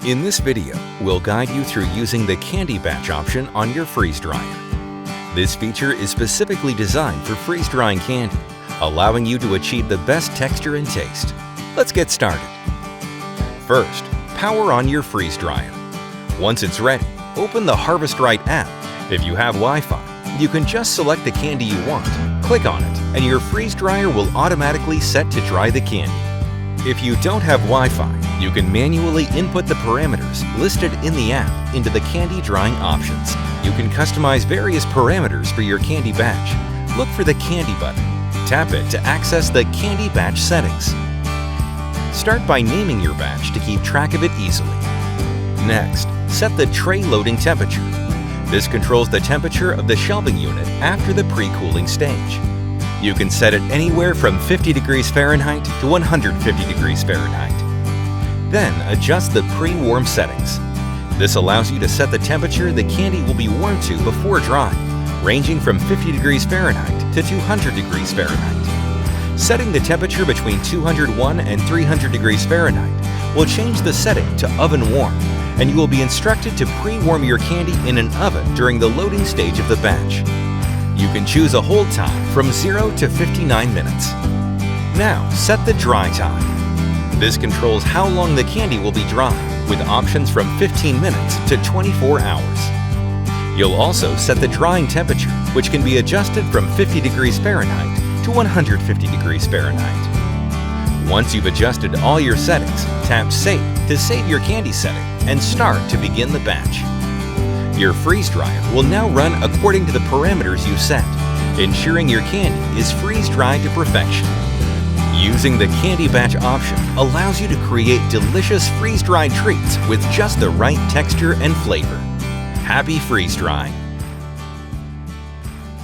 In this video, we'll guide you through using the Candy Batch option on your freeze dryer. This feature is specifically designed for freeze-drying candy, allowing you to achieve the best texture and taste. Let's get started. First, power on your freeze dryer. Once it's ready, open the Harvest-Right app. If you have Wi-Fi, you can just select the candy you want, click on it, and your freeze dryer will automatically set to dry the candy. If you don't have Wi-Fi, you can manually input the parameters listed in the app into the candy drying options. You can customize various parameters for your candy batch. Look for the Candy button. Tap it to access the Candy Batch settings. Start by naming your batch to keep track of it easily. Next, set the tray loading temperature. This controls the temperature of the shelving unit after the pre-cooling stage. You can set it anywhere from 50 degrees Fahrenheit to 150 degrees Fahrenheit. Then adjust the pre-warm settings. This allows you to set the temperature the candy will be warmed to before drying, ranging from 50 degrees Fahrenheit to 200 degrees Fahrenheit. Setting the temperature between 201 and 300 degrees Fahrenheit will change the setting to oven warm, and you will be instructed to pre-warm your candy in an oven during the loading stage of the batch. You can choose a hold time from 0 to 59 minutes. Now, set the dry time. This controls how long the candy will be dry, with options from 15 minutes to 24 hours. You'll also set the drying temperature, which can be adjusted from 50 degrees Fahrenheit to 150 degrees Fahrenheit. Once you've adjusted all your settings, tap Save to save your candy setting and start to begin the batch. Your freeze dryer will now run according to the parameters you set, ensuring your candy is freeze-dried to perfection. Using the Candy Batch option allows you to create delicious freeze-dried treats with just the right texture and flavor. Happy freeze drying!